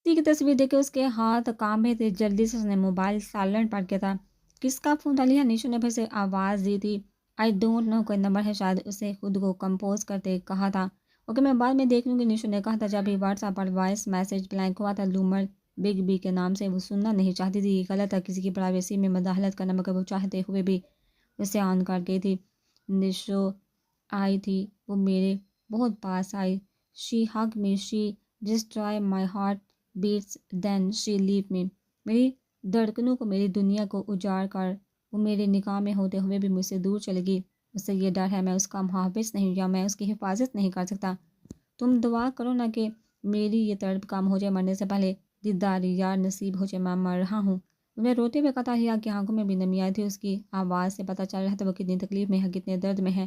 اسی کی تصویر دیکھ کے اس کے ہاتھ کانپے تھے، جلدی سے اس نے موبائل سائلنٹ پر کیا تھا۔ کس کا فون تھا؟ لیا نیشو نے پھر سے آواز دی تھی۔ آئی ڈونٹ نو، کوئی نمبر ہے شاید، اسے خود کو کمپوز کرتے کہا تھا۔ اوکے میں بعد میں دیکھ لوں گی، نیشو نے کہا تھا جب ہی واٹس ایپ پر وائس میسج بلینک ہوا تھا۔ لومر بگ بی کے نام سے وہ سننا نہیں چاہتی تھی، یہ غلط ہے کسی کی پرائیویسی میں مداخلت کرنا، مگر وہ چاہتے ہوئے بھی اسے آن کر گئی تھی۔ نیشو آئی تھی، وہ میرے بہت پاس آئی۔ شی ہگ می، شی ڈسٹرائے مائی ہارٹ بیٹس دین شی لیو می۔ میری دھڑکنوں کو، میری دنیا کو اجاڑ کر وہ میرے نکاح میں ہوتے ہوئے بھی مجھ سے دور چلے گی۔ اس سے یہ ڈر ہے میں اس کا محافظ نہیں یا میں اس کی حفاظت نہیں کر سکتا۔ تم دعا کرو نا کہ میری یہ تڑپ کام ہو جائے، مرنے سے پہلے دیدار یار نصیب ہو جائے، میں مر رہا ہوں۔ انہیں روتے ہوئے کہا ہیا کہ آنکھوں میں بھی نمی آئی تھی، اس کی آواز سے پتہ چل رہا تھا وہ کتنی تکلیف میں ہے، کتنے درد میں ہے۔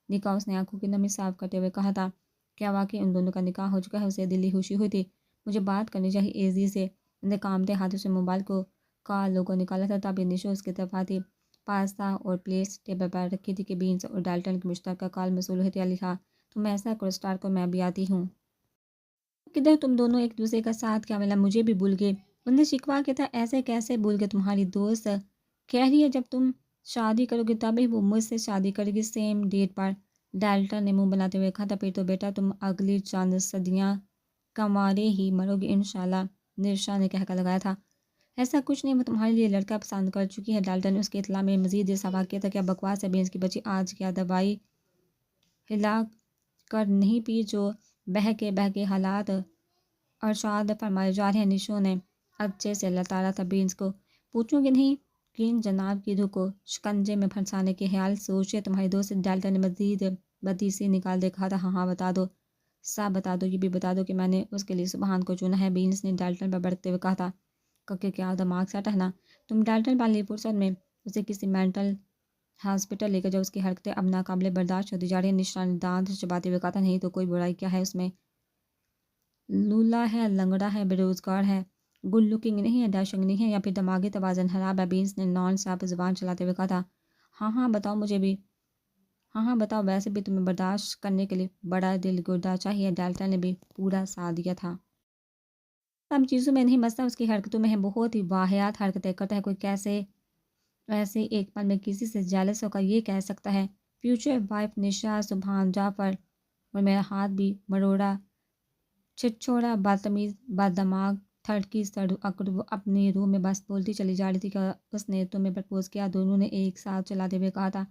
نکاح، اس نے آنکھوں کی نمی صاف کرتے ہوئے کہا تھا۔ کیا واقعی ان دونوں کا نکاح ہو چکا ہے؟ اسے دلی خوشی ہوئی تھی۔ مجھے بات کرنی چاہیے ایزی سے۔ انہیں کامتے ہاتھوں سے موبائل کا لوگو نکالا تھا، تب نیشو اس کی طرف آتی۔ پاستا اور پلیٹس ٹیبل پر رکھی تھی کہ بینس اور ڈالٹن کی مشترکہ کال موصول ہوئی تھی۔ علی ہاں تم ایسا کرو، اسٹار کو میں بھی آتی ہوں۔ کدھر تم دونوں ایک دوسرے کا ساتھ کیا ملا، مجھے بھی بھول گئے۔ انہوں نے شکوا کیا تھا، ایسے کیسے بھول گئے؟ تمہاری دوست کہہ رہی ہے جب تم شادی کرو گی تبھی وہ مجھ سے شادی کرے گی، سیم ڈیٹ پر۔ ڈالٹن نے منہ بناتے ہوئے کہا تھا، پھر تو بیٹا تم اگلی چند صدیاں کنوارے ہی مرو گے انشاءاللہ، نیشا نے کہہ کر لگایا تھا۔ ایسا کچھ نہیں، وہ تمہارے لیے لڑکا پسند کر چکی ہے۔ ڈالٹن نے اس کی اطلاع میں مزید یہ سوال کیا تھا، کیا بکواس ہے بینس کی بچی، آج کیا دوائی ہلا کر نہیں پی جو بہہ کے حالات ارشاد فرمائے جا رہے ہیں؟ نیشو نے اچھے سے لتاڑا تھا بینس کو۔ پوچھوں گی نہیں، کن جناب کی روح کو شکنجے میں پھنسانے کے خیال سوچے تمہاری دوست؟ ڈالٹن نے مزید بدیسی نکال دے کہا تھا، ہاں ہاں بتا دو، سب بتا دو، یہ بھی بتا دو کہ میں نے اس کے لیے سبحان کو چنا ہے۔ بینس نے ڈالٹن پر بڑکتے ہوئے کہا تھا، کہ کیا دماغ سے ٹہنا تم؟ ڈالٹن پالی فرصت میں اسے کسی مینٹل ہاسپٹل لے کر جاؤ، اس کی حرکتیں اب ناقابل برداشت ہوتی جا رہی ہیں۔ نشا نے دانت چباتے ہوئے کہا تھا، نہیں تو کوئی برائی کیا ہے اس میں؟ لولا ہے، لنگڑا ہے، بے روزگار ہے، گڈ لکنگ نہیں ہے، ڈیشنگ نہیں ہے، یا پھر دماغی توازن خراب ہے؟ بینس نے نان اسٹاپ زبان چلاتے ہوئے کہا تھا، ہاں ہاں بتاؤ مجھے بھی، ہاں ہاں بتاؤ، ویسے بھی تمہیں برداشت کرنے کے لیے بڑا دل گردہ چاہیے۔ ڈالٹن نے بھی پورا ساتھ دیا تھا۔ سب چیزوں میں نہیں، مسئلہ اس کی حرکتوں میں ہے، بہت ہی واہیات حرکتیں کرتا ہے، کوئی کیسے ایسے ایک پل میں کسی سے جیلس ہو کر یہ کہہ سکتا ہے؟ فیوچر وائف نشا سبحان جعفر، اور میرا ہاتھ بھی مروڑا، چھچھوڑا، بدتمیز، بددماغ، تھڑکی سڑ اکڑ، وہ اپنی روح میں بس بولتی چلی جا رہی تھی کہ اس نے تمہیں پرپوز کیا؟ دونوں نے ایک ساتھ چلاتے ہوئے کہا تھا،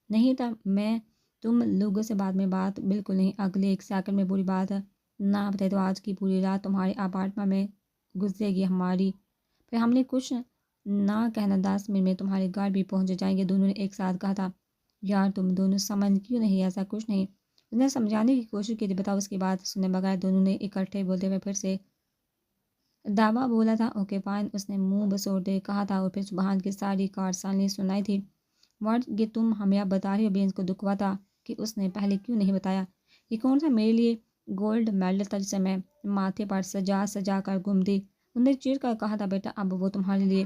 نہیں تھا، میں تم لوگوں سے بعد میں بات بالکل نہیں، اگلے ایک سیکنڈ میں پوری بات نہ بتائے تو آج کی پوری رات تمہارے اپارٹمنٹ میں گزرے گی ہماری، پھر ہم نے کچھ نہ کہنا 10 منٹ میں تمہارے گھر بھی پہنچ جائیں گے۔ دونوں نے ایک ساتھ کہا تھا، یار تم دونوں سمجھ کیوں نہیں؟ ایسا کچھ نہیں۔ اس نے سمجھانے کی کوشش کی تھی، بتاؤ۔ اس کی بات سنے بغیر دونوں نے اکٹھے بولتے ہوئے پھر سے دعویٰ بولا تھا، اوکے فائن، اس نے منہ بسوڑتے کہا تھا، اور پھر سبحان کی ساری کارسانی سنائی تھی۔ واٹ یہ تم ہمیں اب بتا رہی ہو؟ بینس کو دکھ ہوا تھا کہ اس نے پہلے کیوں نہیں بتایا۔ یہ کون سا میرے لیے گولڈ میڈل تھا جسے میں ماتھے پر سجا سجا کر گھومتی؟ انہوں نے چڑھ کر کہا تھا، بیٹا اب وہ تمہارے لیے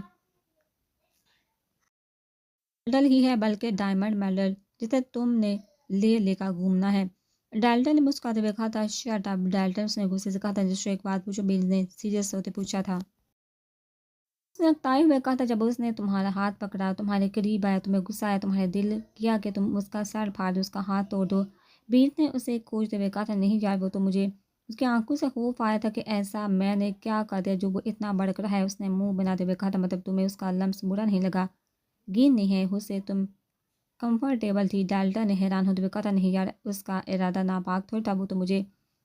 میڈل ہی ہے، بلکہ ڈائمنڈ میڈل جسے تم نے لے کر گھومنا ہے۔ ڈالٹن نے مسکراتے ہوئے کہا تھا، شٹ اپ ڈالٹن، اس نے غصے سے کہا تھا، جس سے ایک بات پوچھو، بینس نے سیریس ہوتے پوچھا تھا۔ اس نے اکتائے ہوئے کہا تھا، جب اس نے تمہارا ہاتھ پکڑا، تمہارے قریب آیا، تمہیں غصہ آیا، تمہارے دل کیا کہ تم اس کا سر پھاڑ دو، اس کا ہاتھ توڑ دو؟ بینس نے اسے کھوجتے ہوئے کہا تھا، نہیں یار، وہ تو مجھے اس کی آنکھوں سے خوف آیا تھا کہ ایسا میں نے کیا کر دیا جو وہ اتنا بڑک رہا ہے۔ اس نے منہ بناتے ہوئے کہا تھا، مطلب تمہیں اس کا لمس برا نہیں لگا؟ گین نہیں ہے، اس سے تم کمفرٹیبل تھی؟ ڈالٹن نے حیران ہوتے ہوئے کہا تھا، نہیں یار، اس کا ارادہ ناپاک تھوڑا تھا، وہ تو مجھے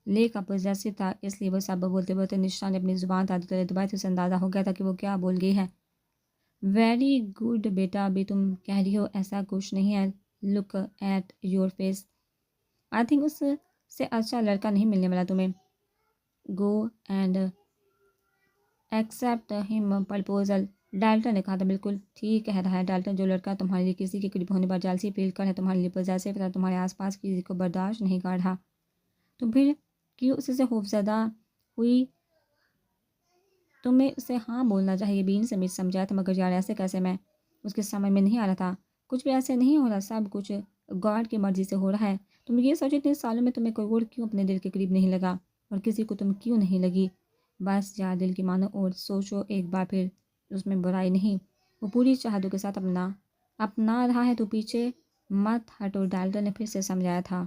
لے کا پوزیسو تھا، اس لیے وہ سب بولتے بولتے نشا نے اپنی زبان تادی تلے دبائی تھی، اسے اندازہ ہو گیا تھا کہ وہ کیا بول گئی ہے۔ ویری گڈ بیٹا، ابھی تم کہہ رہی ہو ایسا کچھ نہیں ہے، look at your face, I think اس سے اچھا لڑکا نہیں ملنے والا تمہیں، گو اینڈ ایکسیپٹ ہم پرپوزل۔ ڈالٹن نے کہا تھا، بالکل ٹھیک کہہ رہا ہے ڈالٹن، جو لڑکا تمہارے لیے کسی کے قریب ہونے پر جالسی فیل کر ہے، تمہارے لیے پوزیسو ہے، تمہارے آس پاس کسی کو برداشت نہیں کر رہا، تو پھر کیوں اس سے خوفزدہ ہوئی؟ تمہیں اسے ہاں بولنا چاہیے۔ بینس نے سمجھایا تھا، مگر یار ایسے کیسے؟ میں اس کے سمجھ میں نہیں آ رہا تھا، کچھ بھی ایسے نہیں ہو رہا، سب کچھ گاڈ کی مرضی سے ہو رہا ہے۔ تم یہ سوچو اتنے سالوں میں تمہیں کوئی اور کیوں اپنے دل کے قریب نہیں لگا، اور کسی کو تم کیوں نہیں لگی؟ بس یا دل کی مانو اور سوچو ایک بار پھر، اس میں برائی نہیں، وہ پوری چاہتوں کے ساتھ اپنا رہا ہے تو پیچھے مت ہٹو، ڈالٹن نے پھر سے سمجھایا تھا۔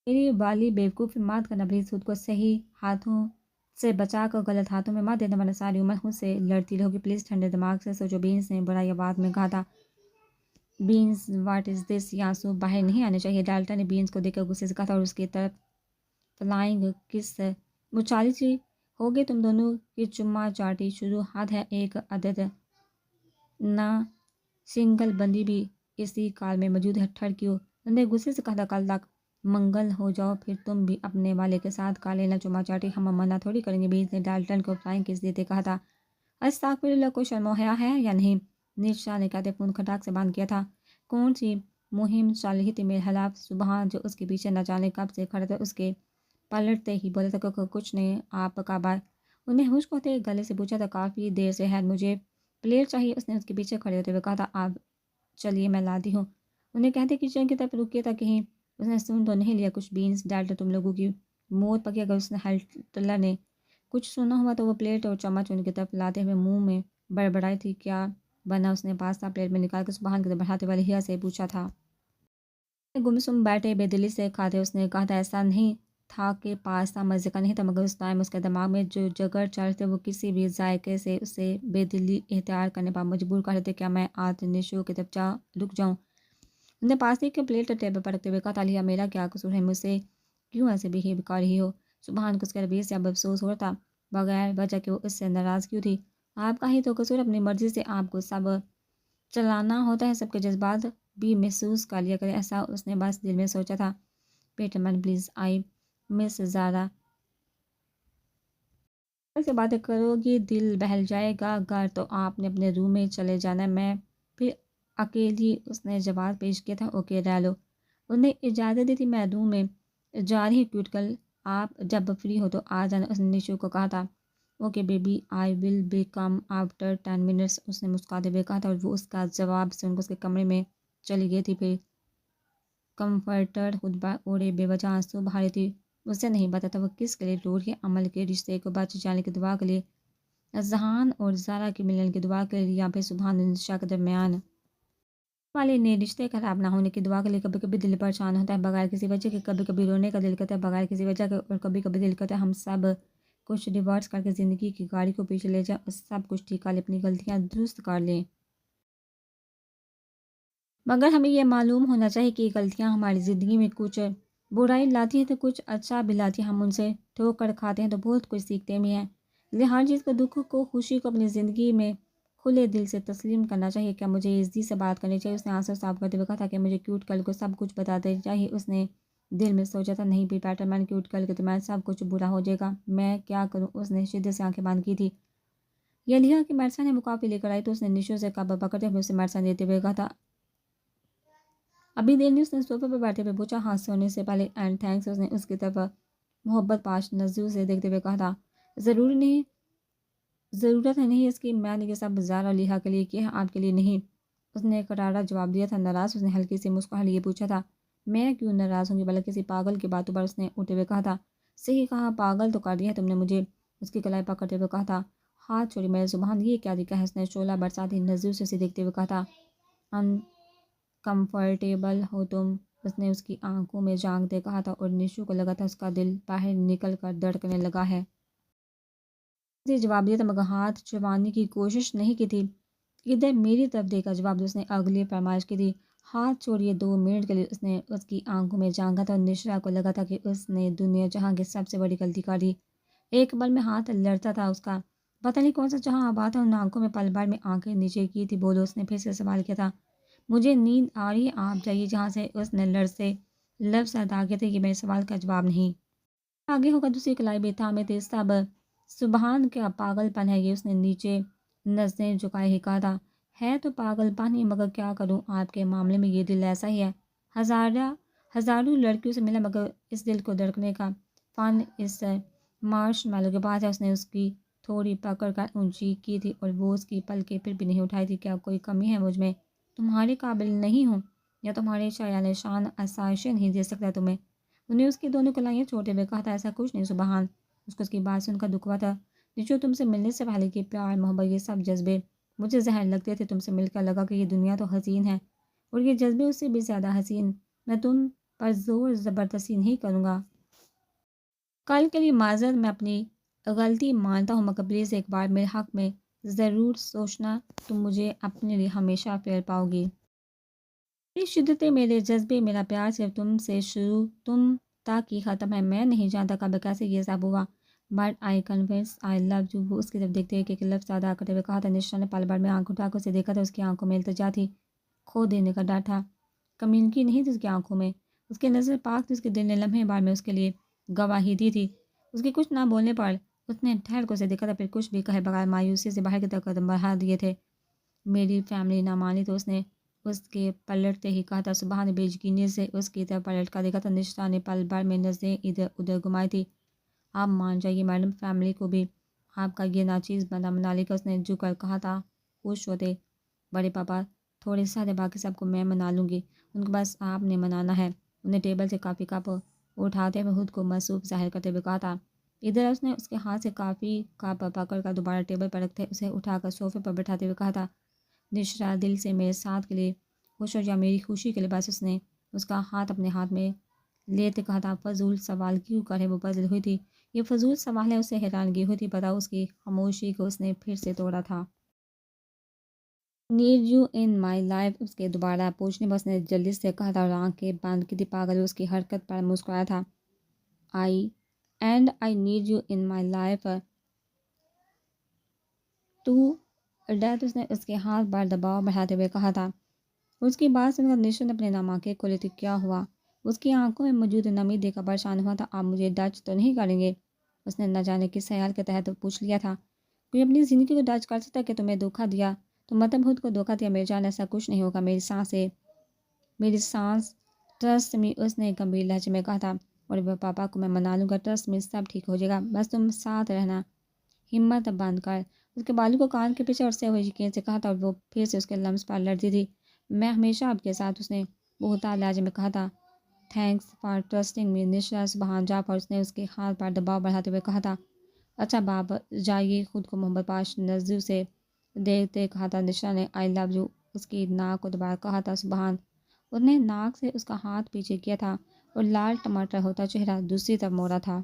میری بالی بیوقوف مات کرنا پلیز، خود کو صحیح ہاتھوں سے بچا کر غلط ہاتھوں میں مت دینا، ورنہ ساری عمر خود سے لڑتی رہوگی، پلیز ٹھنڈے دماغ سے سوچو، بینس نے برائی آواز میں کہا تھا۔ بینس واٹ از دس، یہ آنسو باہر نہیں آنے چاہیے، ڈالٹن نے بینس کو دیکھ کر غصے سے کہا تھا اور اس کی طرف فلائنگ کس مچالی تھی۔ ہو گئے تم دونوں کی چما چاٹی شروع، حد ہے، ایک عدد نہ سنگل بندی بھی اسی کال میں موجود ہے، ٹھڑکیوں نے غصے سے کہا تھا، کل تک منگل ہو جاؤ پھر تم بھی اپنے والے کے ساتھ کالے نہ چما چاٹی، ہم منع تھوڑی کریں گے، بینس نے ڈالٹن کو فلائنگ کس دیتے کہا تھا۔ استغفر اللہ، کوئی شرم و حیا ہے یا نہیں؟ نیشا نے کہتے فون کھٹاک سے بند کیا تھا۔ کون سی مہم چل رہی تھی میرے خلاف؟ سبحان جو اس کے پیچھے نہ جانے کب سے کھڑا تھا، اس کے پلٹتے ہی بولا تھا کہ کچھ نہیں، آپ کا بار انہیں خشک ہوتے گلے سے پوچھا تھا، کافی دیر سے ہے، مجھے پلیٹ چاہیے، اس نے اس کے پیچھے کھڑے ہوتے ہوئے کہا تھا، آپ چلیے میں لاتی ہوں، انہیں کہتے کچن کی طرف رکیے تھا، کہیں اس نے سن تو نہیں لیا کچھ، بینس ڈالٹا تم لوگوں کی موت پکی، اگر اس نے ہلٹلر نے کچھ سنا ہوا تو وہ پلیٹ اور چمچ ان کی طرف لاتے ہوئے منہ میں بڑبڑائی تھی، کیا بنا؟ اس نے پاستا پلیٹ میں نکال کر سبحان کی طرف بڑھاتے والے ہیا سے پوچھا تھا۔ گمسم بیٹھے بے دلی سے کھاتے، اس نے کہا تھا، ایسا نہیں تھا کہ پاستا مزے کا نہیں تھا، مگر اس ٹائم اس کے دماغ میں جو جگر چل تھے وہ کسی بھی ذائقے سے اسے بے دلی اختیار کرنے پر مجبور کر دیتے، کیا میں آج نشو کی طرف رک جاؤں؟ انہیں پاستے کے پلیٹ ٹیبل پر رکھتے ہوئے کہا تھا، لیا میرا کیا قصور ہے، مجھ سے کیوں ایسے بہیو کر رہی ہو؟ سبحان کو اس کے رویے سے اب افسوس ہو رہا تھا، بغیر وجہ کہ وہ اس سے ناراض کیوں تھی، آپ کا ہی تو قصور، اپنی مرضی سے آپ کو سب چلانا ہوتا ہے، سب کے جذبات بھی محسوس کر لیا کرے، ایسا اس نے بس دل میں سوچا تھا۔ پیٹرمن پلیز، آئی مس زارا، سے باتیں کرو گی دل بہل جائے گا، گھر تو آپ نے اپنے روم میں چلے جانا ہے، میں پھر اکیلی، اس نے جواب پیش کیا تھا، اوکے رہ لو، انہیں اجازت دی تھی، میں روم میں جا رہی کیوٹکل، آپ جب فری ہو تو آ جانا، اس نے نیشو کو کہا تھا۔ Okay baby, I will be come after 10 minutes, اس نے مسکراتے ہوئے کہا تھا، اور وہ اس کا جواب سن کر اس کے کمرے میں چلی گئی تھی، پھر کمفرٹر خطبہ اوڑے بے وجہ آنسو بہا رہی تھی، اسے نہیں پتا تھا وہ کس کے لیے رو رہی ہے، عمل کے رشتے کو بچ جانے کی دعا کے لیے، اذہان اور زارا کے ملنے کی دعا کے لیے، یا پھر سبحان نشا کے درمیان والے نے رشتے خراب نہ ہونے کی دعا کے لیے، کبھی کبھی دل پریشان ہوتا ہے بغیر کسی وجہ کے، کبھی کبھی رونے کا دل کرتا ہے بغیر کسی وجہ کے، اور کبھی کبھی دل کرتا ہے ہم سب کچھ ریورس کر کے زندگی کی گاڑی کو پیچھے لے جائیں اور سب کچھ ٹھیک کر لیں، اپنی غلطیاں درست کر لیں، مگر ہمیں یہ معلوم ہونا چاہیے کہ غلطیاں ہماری زندگی میں کچھ برائی لاتی ہیں تو کچھ اچھا بھی لاتی ہیں، ہم ان سے ٹھوکر کھاتے ہیں تو بہت کچھ سیکھتے بھی ہیں، لیکن ہر چیز کو، دکھ کو، خوشی کو اپنی زندگی میں کھلے دل سے تسلیم کرنا چاہیے۔ کیا مجھے عزتی سے بات کرنی چاہیے؟ اس نے آنسر صاف کرتے ہوئے کہا تھا کہ مجھے کیوٹ کل کو سب کچھ بتا دینا چاہیے، اس نے دل میں سوچا تھا، نہیں بھی پیٹرمین، کیوٹ کل کے درمیان سب کچھ برا ہو جائے گا، میں کیا کروں؟ اس نے شدت سے آنکھیں بند کی تھی۔ یہ لیا کہ مرسا نے مکافی لے کر آئی تو اس نے نشو سے قبر پکڑتے ہوئے اسے مرسا دیتے ہوئے کہا تھا، ابھی دیر نہیں، اس نے صوفے پر بیٹھے ہوئے پوچھا، ہاں سونے سے پہلے، اینڈ تھینکس، اس نے اس کی طرف محبت پاش نظروں سے دیکھتے ہوئے کہا تھا، ضروری نہیں، ضرورت ہے نہیں اس کی، میں نے یہ سب زارا اور لیہا کے لیے کیا ہے، آپ کے لیے نہیں، اس نے کرارا جواب دیا تھا۔ ناراض؟ اس نے ہلکی سی مسکراہٹ لیے پوچھا تھا۔ میں کیوں ناراض ہوں گی بلکہ کسی پاگل کی باتوں پر، اس نے اٹھتے ہوئے کہا تھا۔ صحیح کہا، پاگل تو کر دیا ہے تم نے مجھے، اس کی کلائی پکڑتے ہوئے کہا تھا۔ ہاتھ چھوڑی میرے زبان، یہ کیا طریقہ ہے؟ اس نے شعلہ برساتی نظروں سے اسے دیکھتے ہوئے کہا تھا۔ ان کمفرٹیبل ہو تم؟ اس نے اس کی آنکھوں میں جھانکتے کہا تھا، اور نیشو کو لگا تھا اس کا دل باہر نکل کر دھڑکنے لگا ہے۔ اسے جواب دیا تھا مگر ہاتھ چھپانے کی کوشش نہیں کی تھی۔ ادھر میری طرف دیکھا، جواب دو، اس نے اگلی فرمائش کی تھی۔ ہاتھ چھوڑیے 2 منٹ کے لیے، اس نے اس کی آنکھوں میں جھانکا تھا، اور نشرا کو لگا تھا کہ اس نے دنیا جہاں کی سب سے بڑی غلطی کر دی۔ ایک پل میں ہاتھ لڑتا تھا اس کا، پتہ نہیں کون سا جہاں آباد تھا، ان آنکھوں میں پل بھر میں آنکھیں نیچے کی تھی۔ بولو، اس نے پھر سے سوال کیا تھا۔ مجھے نیند آ رہی ہے، آپ جائیے جہاں سے، اس نے لڑ سے لفظ ادا کیے تھے، یہ میرے سوال کا جواب نہیں۔ آگے ہوگا دوسری کلائی بھی تھامے تھے سب، سبحان کیا پاگل پن ہے یہ، اس نے نیچے نظریں جھکائے ہی کہا تھا۔ ہے تو پاگل پن ہی، مگر کیا کروں، آپ کے معاملے میں یہ دل ایسا ہی ہے، ہزاروں لڑکیوں سے ملا مگر اس دل کو دھڑکنے کا فن اس مارش میلو کے پاس ہے۔ اس نے اس کی تھوڑی پکڑ کر اونچی کی تھی، اور وہ اس کی پلکیں پھر بھی نہیں اٹھائی تھی۔ کیا کوئی کمی ہے مجھ میں؟ تمہارے قابل نہیں ہوں، یا تمہارے شایان شان آسائشیں نہیں دے سکتا تمہیں؟ انہیں اس کی دونوں کلائیاں چھوڑتے ہوئے کہا تھا، ایسا کچھ نہیں سبحان، اس کو اس کی بات سن کر دکھ ہوا تھا۔ نشو، تم سے ملنے سے پہلے کہ پیار، محبت، یہ سب جذبے مجھے زہر لگتے تھے، تم سے مل کر لگا کہ یہ دنیا تو حسین ہے، اور یہ جذبے اس سے بھی زیادہ حسین۔ میں تم پر زور زبردستی نہیں کروں گا۔ کل کے لیے معذرت، میں اپنی غلطی مانتا ہوں، مگر پلیز ایک بار میرے حق میں ضرور سوچنا، تم مجھے اپنے لیے ہمیشہ فیل پاؤ گی۔ میری شدتیں، میرے جذبے، میرا پیار صرف تم سے شروع، تم تک ہی ختم ہے۔ میں نہیں جانتا کب کیسے یہ سب ہوا، but I confess I love you. وہ اس کی طرف دیکھتے ہوئے ایک لفظ ادا کرتے ہوئے کہا تھا۔ نشا نے پل بھر میں آنکھ اٹھا کر اسے دیکھا تھا۔ اس کی آنکھوں میں التجا تھی، کھو دینے کا ڈر تھا، کمیونگی نہیں تھی اس کی آنکھوں میں۔ اس کے نظر پاک تھی، اس کے دل نے لمحے بار میں اس کے لیے گواہی دی تھی۔ اس کے کچھ نہ بولنے پر اس نے ٹھہر کر اسے دیکھا تھا، پھر کچھ بھی کہے بغیر مایوسی سے باہر کی طرف قدم بڑھا دیے تھے۔ میری فیملی نہ مانی تو اس نے اس کے پلٹتے ہی کہا تھا۔ صبح نے بے یقینی سے اس کی طرف پلٹ کر دیکھا تھا۔ نشا نے پل بھر میں نظریں ادھر ادھر گھمائی تھی۔ آپ مان جائیے میڈم، فیملی کو بھی آپ کا یہ ناچیز بندہ بنا لے کر اس نے جھک کر کہا تھا۔ خوش ہوتے بڑے پاپا، تھوڑے سارے، باقی سب کو میں منا لوں گی، ان کو بس آپ نے منانا ہے۔ انہیں ٹیبل سے کافی کپ اٹھاتے ہوئے خود کو مصروف ظاہر کرتے ہوئے کہا تھا۔ ادھر اس نے اس کے ہاتھ سے کافی کپ پکڑ کر دوبارہ ٹیبل پر رکھتے اسے اٹھا کر صوفے پر بٹھاتے ہوئے کہا تھا۔ نشا دل سے میرے ساتھ کے لیے خوش ہو یا میری خوشی کے لیے، بس اس نے اس کا ہاتھ اپنے ہاتھ میں لیتے کہا تھا۔ فضول سوال کیوں کرے؟ وہ پزل ہوئی تھی، یہ فضول سوال ہے، اسے حیرانگی ہوئی تھی، پتہ اس کی خاموشی کو اس نے پھر سے توڑا تھا۔ Need you in my life, اس کے دوبارہ پوچھنے پر اس نے جلدی سے کہا تھا اور آنکھیں بند کی تھی۔ پاگل اس کی حرکت پر مسکرایا تھا۔ I need you in my life to death, اس نے اس کے ہاتھ پر دباؤ بڑھاتے ہوئے کہا تھا۔ اس کی بات سن کر نشو نے اپنے نام آنکھیں کھولی تھی۔ کیا ہوا؟ اس کی آنکھوں میں موجود نمی دیکھ کر پریشان ہوا تھا۔ آپ مجھے ڈچ تو نہیں کریں گے؟ اس نے نہ جانے کس خیال کے تحت پوچھ لیا تھا۔ کوئی اپنی زندگی کو ڈچ کر سکتا کہ تمہیں دھوکہ دیا تو مطلب خود کو دھوکہ دیا؟ میری جان، ایسا کچھ نہیں ہوگا، میری سانس ٹرسٹ می، اس نے گمبھیر لہجے میں کہا تھا، اور وہ پاپا کو میں منا لوں گا، ٹرسٹ می، سب ٹھیک ہو جائے گا، بس تم ساتھ رہنا، ہمت بند کر۔ اس کے بالوں کو کان کے پیچھے اڑتے ہوئے یقین سے کہا تھا، اور وہ پھر سے اس کے لمس پر لڑتی تھی۔ میں ہمیشہ آپ کے ساتھ، اس نے بہتا لہجے میں کہا تھا۔ تھینکس فار ٹرسٹنگ می، نشا سبحان جا پر اس نے اس کے ہاتھ پر دباؤ بڑھاتے ہوئے کہا تھا۔ اچھا باب جائیے، خود کو محبت پاش نظروں سے دیکھتے کہا تھا۔ نشا نے آئی لو یو اس کی ناک کو دوبارہ کہا تھا۔ سبحان، اس نے ناک سے اس کا ہاتھ پیچھے کیا تھا اور لال ٹماٹر ہوتا چہرہ دوسری طرف موڑا تھا۔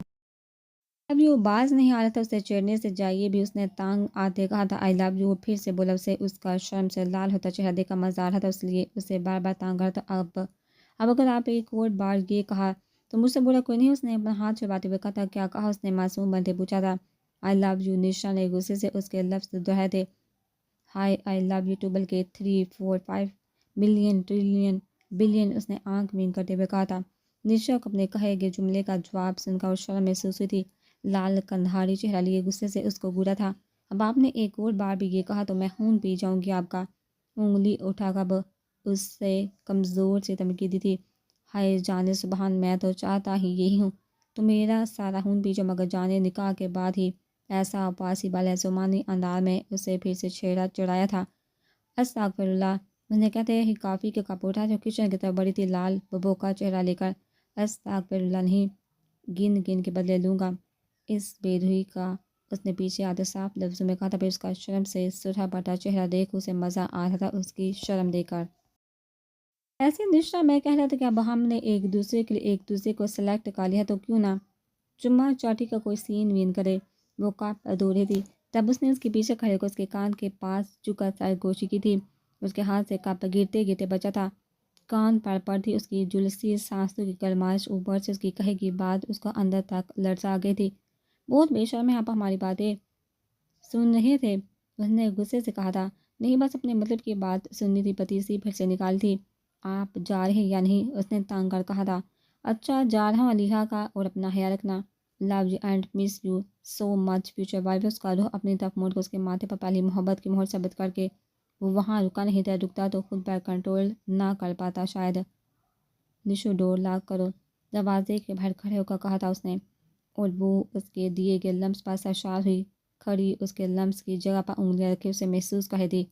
لو یو باز نہیں آ رہا تھا اسے چڑھنے سے۔ جائیے بھی، اس نے تانگ آتے کہا تھا۔ آئی لو یو، وہ پھر سے بولا۔ اسے اس کا شرم سے لال ہوتا چہرہ دیکھ کر مزہ آ رہا تھا، اس لیے اسے بار بار تانگ رہا تھا۔ اب اگر آپ ایک اور بار یہ کہا تو مجھ سے برا کوئی نہیں، اس نے اپنا ہاتھ چھپاتے ہوئے کہا تھا۔ کیا کہا؟ اس نے معصوم بنتے پوچھا تھا۔ آئی لو یو، نشا نے غصے سے اس کے لفظ دہرائے تھے۔ Hi I love you too, بلکہ 3 4 5 ملین ٹریلین بلین، اس نے آنکھ بین کرتے ہوئے کہا تھا۔ نشا کو اپنے کہے گئے جملے کا جواب سن کر اور شرم محسوس ہوئی تھی۔ لال کندھاری چہرہ لیے غصے سے اس کو گورا تھا۔ اب آپ نے ایک اور بار بھی یہ کہا تو میں خون پی جاؤں گی آپ کا۔ انگلی اٹھا کر اس سے کمزور سے دھمکی دی تھی۔ ہائے جانے سبحان، میں تو چاہتا ہی یہی ہوں، تو میرا سارا خون پی جاؤ، مگر جانے نکاح کے بعد ہی ایسا پاسبل ہے؟ زمانی انداز میں اسے پھر سے چھیڑا چڑھایا تھا۔ استغفر اللہ، اس نے کہتے ہی کافی کے کپ اٹھا جو کچن کی طرف بڑی تھی، لال ببو کا چہرہ لے کر۔ استغفر اللہ نہیں، گن گن کے بدلے لوں گا اس بے روحی کا، اس نے پیچھے آتے صاف لفظوں میں کہا تھا۔ پھر اس کا شرم سے سرخ پٹا چہرہ دیکھ اسے مزہ آ رہا تھا اس کی شرم دے کر۔ ایسے نشا میں کہہ رہا تھا کہ اب ہم نے ایک دوسرے کے لیے ایک دوسرے کو سلیکٹ کر لیا تو کیوں نہ چما چاٹی کا کوئی سین وین کرے۔ وہ کپ ادھورے تھی تب اس نے اس کے پیچھے کھڑے کو اس کے کان کے پاس جھکا سرگوشی کی تھی۔ اس کے ہاتھ سے کپ گرتے گرتے بچا تھا، کان پر پڑتی اس کی جلسی سانسوں کی گرمائش، اوپر سے اس کی کہے گی بات اس کو اندر تک لرزا گئی تھی۔ بہت بے شرم ہے آپ، ہماری باتیں سن رہے تھے؟ اس نے غصے سے کہا تھا۔ نہیں، بس اپنے مطلب کی بات سننی تھی، پتیسی پھر سے نکالی تھی۔ آپ جا رہے یا نہیں؟ اس نے تانگ کر کہا تھا۔ اچھا جا رہا ہوں، علیحہ کا، اور اپنا خیال رکھنا، love you and miss you so much future wife. اس کا رخ اپنی طرف موڑ کر اس کے ماتھے پر پہلی محبت کی مہر ثابت کر کے وہ وہاں رکا نہیں تھا، رکتا تو خود پر کنٹرول نہ کر پاتا شاید۔ نشو ڈور لاک کرو، دروازے کے باہر کھڑے ہو کر کہا تھا اس نے، اور وہ اس کے دیے گئے لمس پر سرشار ہوئی کھڑی اس کے لمس کی جگہ پر انگلیاں رکھے اسے محسوس کر تھی۔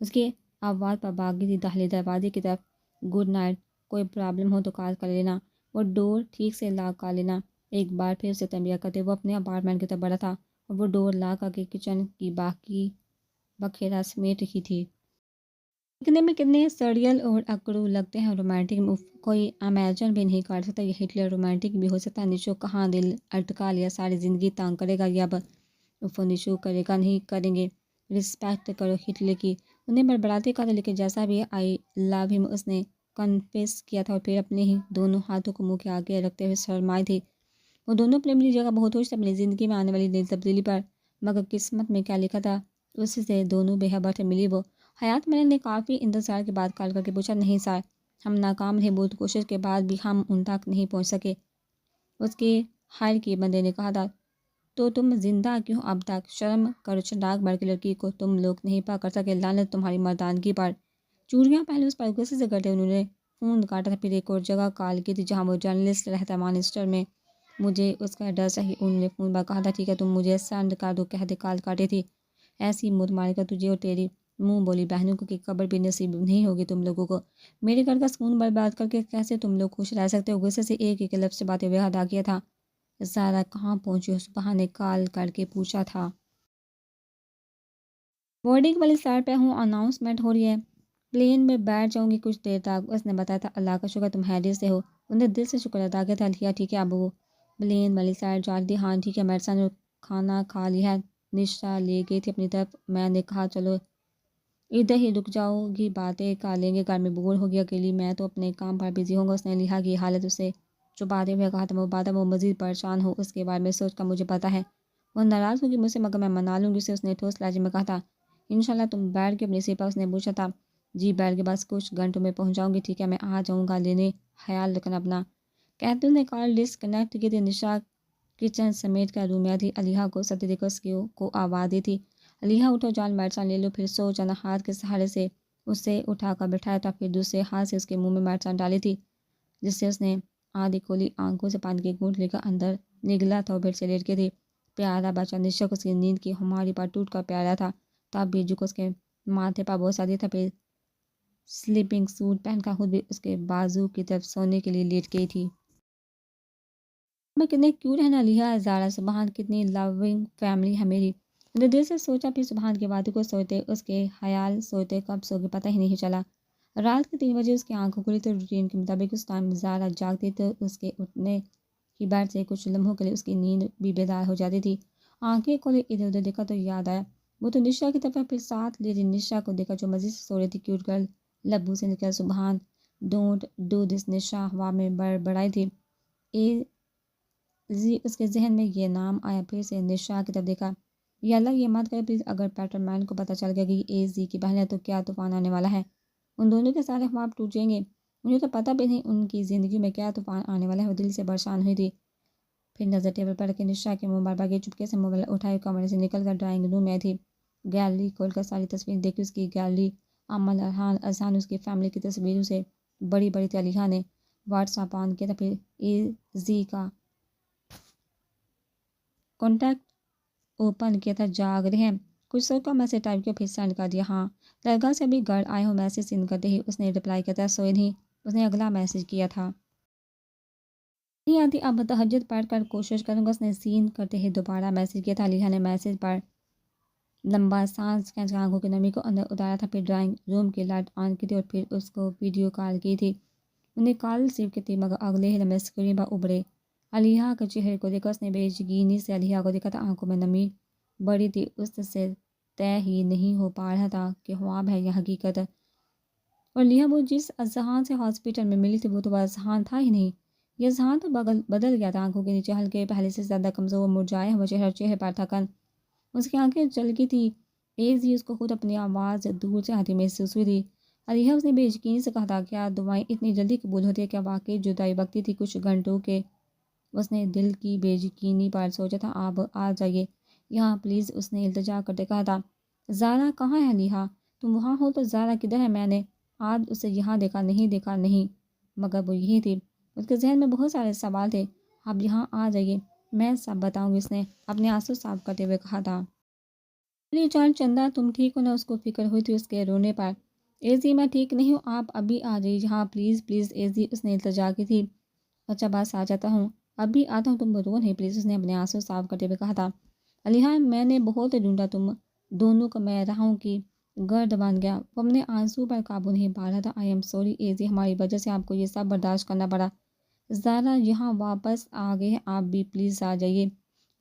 اس کی آواز پر باغی تھی داخلی دروازے کی طرف۔ گڈ نائٹ، کوئی پرابلم ہو تو کال کر لینا، اور ڈور ٹھیک سے لاک کر لینا۔ ایک بار پھر اسے تنبیہ کرتے وہ اپنے اپارٹمنٹ کی طرف بڑھا تھا اور وہ ڈور لا کر کے کچن کی باقی بکھیرا سمیٹ رہی تھی۔ دکھنے میں کتنے سڑیل اور اکڑو لگتے ہیں رومانٹک، کوئی امیجن بھی نہیں کر سکتا یہ ہٹلر رومانٹک بھی ہو سکتا ہے۔ نشو کہاں دل اٹکا لیا، ساری زندگی تانگ کرے گا، یا اب نشو کرے گا نہیں کریں گے۔ رسپیکٹ کرو ہٹلر کی، انہیں بڑبڑاتے کہا تھا، لیکن جیسا بھی آئی لو ہم اس نے کنفیس کیا تھا اور پھر اپنے ہی دونوں ہاتھوں کو منہ کے آگے رکھتے ہوئے شرمائی تھی۔ وہ دونوں اپنی اپنی جگہ بہت خوش تھے اپنی زندگی میں آنے والی نئی تبدیلی پر، مگر قسمت میں کیا لکھا تھا اس سے دونوں بے خبر تھے۔ ملی وہ حیات ملک نے کافی انتظار کے بعد کال کر کے پوچھا، نہیں سر، ہم ناکام رہے، بہت کوشش کے بعد بھی ہم ان تک نہیں پہنچ سکے۔ اس کے خیر کے بندے نے کہا تھا، تو تم زندہ کیوں اب تک؟ شرم کرو چٹاک بڑھ کی لڑکی کو تم لوگ نہیں پا کر سکے، لعنت تمہاری مردانگی پر۔ چوڑیاں پہلے اس پر غصے سے کرتے انہوں نے فون کاٹا تھا، پھر ایک اور جگہ کال کی تھی جہاں وہ جرنلسٹ رہتا، مانچسٹر میں۔ مجھے اس کا ڈر چاہیے، انہوں نے فون پر کہا تھا۔ ٹھیک ہے، تم مجھے سینڈ کر دو، کہتے کال کاٹی تھی۔ ایسی موت مارے گا تجھے اور تیری منہ بولی بہنوں کو، کی قبر بھی نصیب نہیں ہوگی تم لوگوں کو۔ میرے گھر کا سکون برباد کر کے کیسے تم لوگ خوش رہ سکتے ہو؟ غصے سے ایک ایک لفظ سے باتیں ہوئے ادا کیا تھا۔ زارا کہاں پہنچی ہو؟ صبح نے کال کر کے پوچھا تھا۔ بورڈنگ والی سائڈ پہ ہوں، اناؤنسمنٹ ہو رہی ہے، پلین میں بیٹھ جاؤں گی کچھ دیر تک، اس نے بتایا تھا۔ اللہ کا شکر تم خیریت سے ہو، انہیں دل سے شکر ادا کیا تھا۔ لیا ٹھیک ہے، اب وہ پلین والی سائڈ جا رہی تھی۔ ہاں ٹھیک ہے، میڈسن اور کھانا کھا لیا ہے، نشا لے گئی تھی اپنی طرف۔ میں نے کہا چلو ادھر ہی رک جاؤ گی، باتیں کر لیں گے، گھر میں بور ہو گیا اکیلی، میں تو اپنے کام پر بزی ہوں گا۔ اس نے لیا کی حالت اسے چھپاتے ہوئے کہا تھا، وہ بات ہے وہ مزید پریشان ہو اس کے بارے میں سوچ کر مجھے پتا ہے، وہ ناراض ہوگی مجھ سے، مگر میں منا لوں گی اسے۔ اس نے ٹھوس لہجے میں کہا تھا، انشاءاللہ تم بیٹھ کے اپنی سیٹ پر؟ اس نے پوچھا تھا۔ جی بیٹھ کے، بس کچھ گھنٹوں میں پہنچ جاؤں گی۔ ٹھیک ہے، میں آ جاؤں گا لینے، خیال رکھنا اپنا، کہتے نے کال ڈسکنیکٹ کی تھی۔ نشا کچن سمیٹ کر روم میں آئی تھی، علیحہ کو ستی دیکھ اس کو آواز دی تھی، علیحہ اٹھو، جان میڈیسن لے لو، پھر سو جانا۔ ہاتھ کے سہارے سے اسے اٹھا کر بٹھایا تھا، پھر دوسرے ہاتھ سے اس کے منہ میں میڈیسن ڈالی تھی، جس سے اس نے آدھی کھولی آنکھوں سے پانی کے گھونٹ لے کر اندر نگلا تھا اور پھر سے لیٹ کے تھی۔ پیارا بچہ نشا کو اس کی نیند کی ہماری پر ٹوٹ کر پیارا تھا، تب بھی جو اس کے ماتھے پر بہت سادی تھا، پھر سلیپنگ سوٹ پہن کر خود بھی اس کے بازو کی طرف سونے کے لیے لیٹ گئی تھی۔ میں کتنے کیوٹ ہے نا لیا زارا، سبحان کتنی لونگ فیملی ہے میری، نے دل سے سوچا۔ پھر سبحان کی باتوں کو سوچتے اس کے خیال سوچتے کب سو گئے پتہ ہی نہیں چلا۔ رات کے 3 بجے اس کی آنکھوں کھلی تو روٹین کے مطابق اس ٹائم زارا جاگتی تو اس کے اٹھنے کی بیٹھ سے کچھ لمحوں کے لیے اس کی نیند بھی بیدار ہو جاتی تھی۔ آنکھیں کھولے، ادھر ادھر دیکھا تو یاد آیا وہ تو نشا کی طرف، پھر ساتھ لیتی نشا کو دیکھا جو مزید سے سو رہی تھی۔ کیوٹ گرل لبو سے نکلا، سبحان ڈونٹ ڈو دس، نشا ہوا میں بڑبڑائی تھی۔ اس کے ذہن میں یہ نام آیا، پھر سے نشا کی طرف دیکھا، یا اللہ یہ مت کرے پلیز، اگر پیٹر مین کو پتہ چل گیا کہ یہ اے زی کی بہن ہے تو کیا طوفان آنے والا ہے، ان دونوں کے سارے خواب ٹوٹ جائیں گے، مجھے تو پتہ بھی نہیں ان کی زندگی میں کیا طوفان آنے والا ہے۔ وہ دل سے پریشان ہوئی تھی۔ پھر نظر ٹیبل پر رکھے نشا کے موبائل پر گئی، چپکے سے موبائل اٹھائے، کمرے سے نکل کر ڈرائنگ روم میں آئی تھی، گیلری کھول کر ساری تصویر دیکھی، اس کی گیلری امن اذہان اس کی فیملی کی تصویروں سے بڑی بڑی تھی۔ علیحہ نے واٹس ایپ آن کیا تھا، پھر اے زی کا کانٹیکٹ اوپن کیا تھا، جاگ رہے ہیں کچھ سو کا میسیج ٹائپ کیا، پھر سینڈ کر دیا، ہاں درگاہ سے ابھی گھر آئے ہوں۔ میسیج سینڈ کرتے ہی اس نے رپلائی کیا تھا، سوئے نہیں، اس نے اگلا میسیج کیا تھا، نہیں آتی اب تہجد پڑھ کر کوشش کروں گا، اس نے سین کرتے ہی دوبارہ میسیج کیا تھا۔ علیحہ نے میسیج پر لمبا سانس کھینچ کر آنکھوں کی نمی کو اندر اتارا تھا، پھر ڈرائنگ روم کی لائٹ آن کی تھی اور پھر اس کو ویڈیو کال کی تھی۔ انہیں کال ریسیو کی تھی مگر اگلے ہی لمحے اسکرین پر ابھرے علیحہ کے چہرے کو دیکھا، اس نے بے یقینی سے علیحہ کو دیکھا تھا، آنکھوں میں نمی بڑی تھی، اس سے طے ہی نہیں ہو پا رہا تھا کہ خواب ہے یا حقیقت، اور علیحہ وہ جس اذہان سے ہاسپٹل میں ملی تھی وہ تو اذہان تھا ہی نہیں، یہ اذہان تو بدل گیا تھا۔ آنکھوں کے نیچے ہلکے پہلے سے زیادہ کمزور مرجھائے ہوئے چہرے پر تھکن، اس کی آنکھیں چلکی تھی، ایز ہی اس کو خود اپنی آواز دور سے آتی محسوس ہوئی تھی۔ علیحہ اس نے بے یقینی سے کہا تھا، کیا دعائیں اتنی جلدی قبول ہوتی ہے؟ کیا واقعی جدائی وقتی تھی کچھ گھنٹوں کے؟ اس نے دل کی بے یقینی پر سوچا تھا، آپ آ جائیے یہاں پلیز، اس نے التجا کرتے کہا تھا۔ زارا کہاں ہے علیحہ؟ تم وہاں ہو تو زارا کدھر ہے؟ میں نے آج اسے یہاں دیکھا نہیں، مگر وہ یہی تھی۔ اس کے ذہن میں بہت سارے سوال تھے، آپ یہاں آ جائیے میں سب بتاؤں گی، اس نے اپنے آنسو صاف کرتے ہوئے کہا تھا۔ میری جان چندہ تم ٹھیک ہو نا؟ اس کو فکر ہوئی تھی اس کے رونے پر۔ ایزی میں ٹھیک نہیں ہوں، آپ ابھی آ جائیے یہاں پلیز پلیز ایزی، اس نے التجا کی تھی۔ اچھا بس آ جاتا ہوں، ابھی آتا ہوں، تم رو نہیں پلیز، اس نے اپنے آنسو صاف کرتے ہوئے کہا تھا۔ علیحا میں نے بہت ڈھونڈا، تم دونوں کو میں راہوں کی گرد باندھ گیا۔ وہ اپنے آنسو پر قابو نہیں پا رہا تھا۔ آئی ایم سوری ایزی، ہماری وجہ سے آپ کو یہ سب برداشت کرنا پڑا۔ زارا یہاں واپس آ گئے ہیں، آپ بھی پلیز آ جائیے۔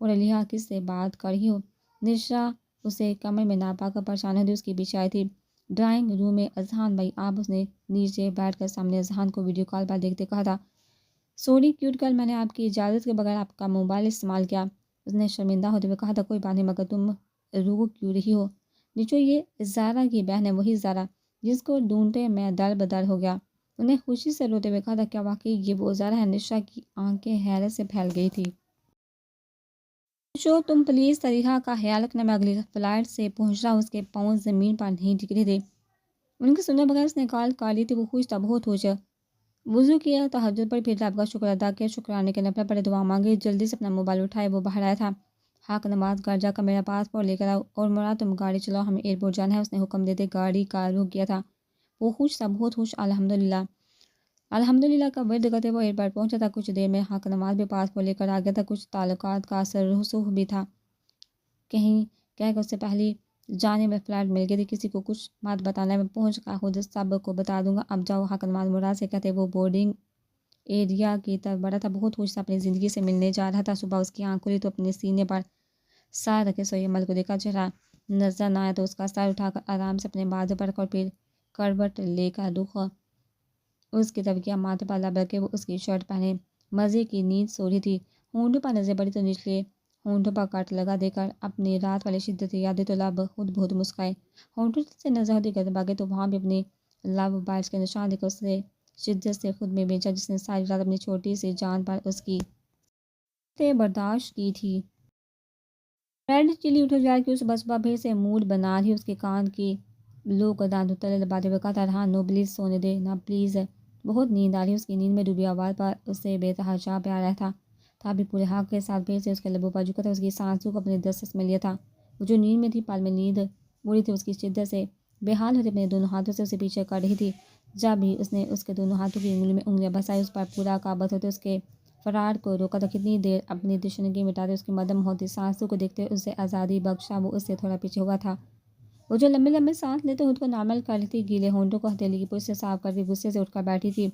اور علیحا کس سے بات کر رہی ہو؟ نشا اسے کمرے میں نہ پا کر پریشان ہوتی اس کے پیچھے آئی تھی۔ ڈرائنگ روم میں اذہان بھائی آپ، اس نے نیچے بیٹھ کر سامنے اذہان کو ویڈیو کال پر دیکھتے کہا تھا۔ سوری کیوٹ گرل، میں نے آپ کی اجازت کے بغیر آپ کا موبائل استعمال کیا، اس نے شرمندہ ہوتے ہوئے کہا تھا۔ کوئی بات نہیں، مگر تم رو کیوں رہی ہو؟ نیچو یہ زارا کی بہن ہے، وہی زارا جس کو ڈھونڈتے میں در بدر ہو گیا، انہیں خوشی سے روتے ہوئے کہا تھا۔ کیا واقعی یہ وہ زارا ہے؟ نشا کی آنکھیں حیرت سے پھیل گئی تھی۔ نیچو تم پلیز طریقہ کا خیال رکھنا، میں اگلی فلائٹ سے پہنچ رہا ہوں۔ اس کے پاؤں زمین پر نہیں ٹک رہے تھے، ان کے سننے بغیر اس نے کال کر لی تھی۔ وہ خوش تھا، بہت خوش۔ وضو کیا، تہجد پڑھی، پھر رب کا شکر ادا کیا، شکرانے کے نفل پڑھے، دعا مانگی، جلدی سے اپنا موبائل اٹھائے وہ باہر آیا تھا۔ حق نماز گھر جا کر میرا پاسپورٹ لے کر آؤ، اور مراد تم گاڑی چلاؤ، ہمیں ایئرپورٹ جانا ہے، اس نے حکم دیتے گاڑی کا رخ کیا تھا۔ وہ خوش تھا، بہت خوش۔ الحمدللہ الحمدللہ کا ورد کرتے وہ ایئرپورٹ پہنچا تھا۔ کچھ دیر میں حق نماز بھی پاسپورٹ لے کر آ گیا تھا۔ کچھ تعلقات کا اثر رسوخ بھی تھا، کہیں کہہ کر اس سے پہلی جانے میں فلائٹ مل گئی تھی۔ کسی کو کچھ مت بتانا، میں پہنچ کر خود سب کو بتا دوں گا، اب جاؤ۔ حق نماز مراد سے کہتے وہ بورڈنگ ایریا کی طرف بڑھا تھا، بہت خوش تھا، اپنی زندگی سے ملنے جا رہا تھا۔ صبح اس کی آنکھ کھلی تو اپنے سینے پر سار رکھے سوئی عمل کو دیکھا، چہرہ نظر نہ آیا تو اس کا سر اٹھا کر آرام سے اپنے بازو پر رکھا اور پھر کروٹ لے کر رخ اس کی طرف کیا، ماتھے پر لب رکھے وہ اس کی شرٹ پہنے مزے کی نیند سو رہی تھی۔ ہونٹوں پر نظر پڑی تو نچلے ہونٹوں پر کٹ لگا دے کر اپنی رات والی شدت یادیں تو لب خود بہت مسکرائے۔ ہونٹوں سے نظر ہوتی گردن بھاگے تو وہاں بھی اپنے لب بائٹس کے نشان دے کر اسے شدت سے خود میں بیچا، جس نے ساری رات اپنی چھوٹی سی جان پر اس کی برداشت کی تھی۔ ریڈ چلی اٹھ جا کے صبح صبح پھر سے موڈ بنا رہی، اس کے کان کی لو کو دانتوں تلے دباتے ہوئے کہا تھا۔ رہا نو پلیز سونے دے نا پلیز، بہت نیند آ رہی۔ اس کی نیند میں ڈوبی آواز پر اسے بے تحاشا پیار آیا تھا۔ بھی پورے حق کے ساتھ پھر سے اس کے لبوں پر جھکا تھا، اس کی سانسوں کو اپنے دسترس میں لیا تھا۔ وہ جو نیند میں تھی، پل میں نیند اڑی تھی، اس کی شدت سے بے حال ہوتے اپنے دونوں ہاتھوں سے اسے پیچھے کر رہی تھی۔ جب بھی اس نے اس کے دونوں ہاتھوں کی انگلی میں انگلیاں بسائی، اس پر پورا قابض ہوتے اس کے فرار کو روکا تھا۔ کتنی دیر اپنی تشنگی مٹاتے اس کی مدم ہوتی سانسوں کو دیکھتے اسے آزادی بخشا، وہ اس سے تھوڑا پیچھے ہوا تھا۔ وہ جو لمبے لمبے سانس لیتے خود کو نارمل کر رہی تھی، گیلے ہونٹوں کو ہتھیلی کی پشت سے صاف کر کے غصے سے اٹھ کر بیٹھی تھی۔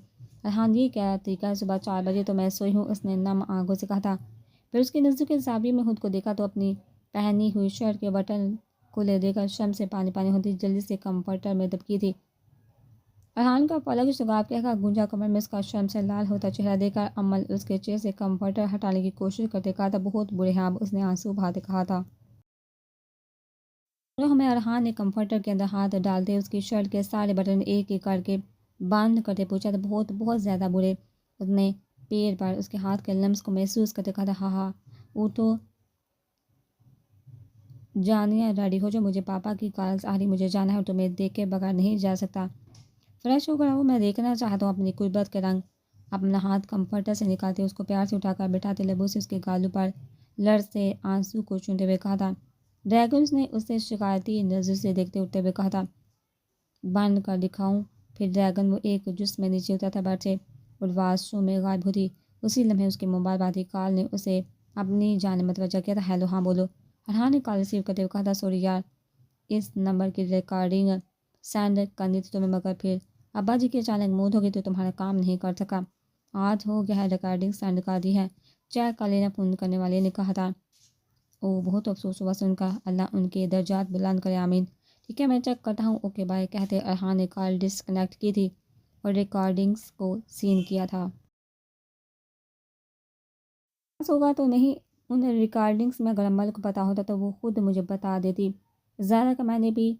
ارحان یہ کیا طریقہ ہے، صبح 4 بجے تو میں سوئی ہوں، اس نے نم آنکھوں سے کہا تھا۔ پھر اس کی نظروں کے زاویے میں خود کو دیکھا تو اپنی پہنی ہوئی شرٹ کے بٹن کھلے دے کر شرم سے پانی پانی ہوتی جلدی سے کمفرٹر میں دبکی تھی۔ ارحان کا پلک شگاف کہہ کر گونجا، کمر میں اس کا شرم سے لال ہوتا چہرہ دیکھ کر عمل اس کے چہرے سے کمفرٹر ہٹانے کی کوشش کرتے کہا تھا۔ بہت برے ہیں آپ، اس نے آنسو بہاتے کہا تھا۔ ہمیں ارحان نے کمفرٹر کے اندر ہاتھ ڈالتے اس کی شرٹ کے سارے بٹن ایک ایک کر کے بند کرتے پوچھا تھا۔ بہت بہت زیادہ برے، اس نے پیر پر اس کے ہاتھ کے لمس کو محسوس کرتے کہا تھا۔ ہاں ہاں اٹھو جانیا، ریڈی ہو جو، مجھے پاپا کی کالز آ رہی، مجھے جانا ہے اور تمہیں دیکھ کے بغیر نہیں جا سکتا۔ فریش ہو کر آؤ، میں دیکھنا چاہتا ہوں اپنی قربت کے رنگ۔ اپنا ہاتھ کمفرٹر سے نکالتے اس کو پیار سے اٹھا کر بٹھاتے لبوں سے اس کے گالوں پر لرزتے آنسو کو چونتے ہوئے کہا تھا۔ ڈریگنز نے اسے شکایتی نظر سے دیکھتے اٹھتے ہوئے کہا تھا۔ بند کر دکھاؤں؟ پھر ڈریگن وہ ایک جسم میں نیچے اترا تھا بیٹھ سے اور واش روم میں غائب ہوتی۔ اسی لمحے اس کے موبائل بھارتی کال نے اسے اپنی جانب متوجہ کیا تھا۔ ہیلو، ہاں بولو، ارحان نے کال ریسیو کرتے ہوئے کہا تھا۔ سوری یار، اس نمبر کی ریکارڈنگ سینڈ کرنی تھی تمہیں، مگر پھر ابا جی کی اچانک موت ہو گئی تو تمہارا کام نہیں کر سکا۔ آج ہو گیا ہے، ریکارڈنگ سینڈ کر دی ہے، چیک کر لینا، فون کرنے والے نے کہا تھا۔ او بہت افسوس ہوا سن کر، اللہ ان کے درجات بلند کرے، آمین۔ ٹھیک ہے میں چیک کرتا ہوں، اوکے بائے، کہتے ارحان نے کال ڈسکنیکٹ کی تھی اور ریکارڈنگز کو سین کیا تھا۔ ہوگا تو نہیں، ان ریکارڈنگز میں اگر عمل کو پتہ ہوتا تو وہ خود مجھے بتا دیتی۔ ظاہر کہ میں نے بھی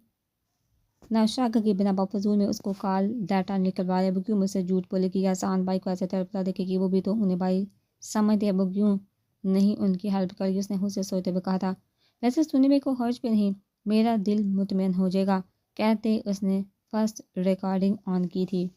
نہ شک کی بنا فضول میں اس کو کال ڈیٹا نکلوایا۔ وہ کیوں مجھ سے جھوٹ بولے گی، احسان بھائی کو ایسے تڑپتا دیکھے گی، وہ بھی تو انہیں بھائی سمجھتے ہیں، وہ کیوں نہیں ان کی ہیلپ کرے گی، اس نے خود سے سوچتے ہوئے کہا تھا۔ ویسے سننے میں کوئی حرج بھی نہیں، میرا دل مطمئن ہو جائے گا، کہتے اس نے فرسٹ ریکارڈنگ آن کی تھی۔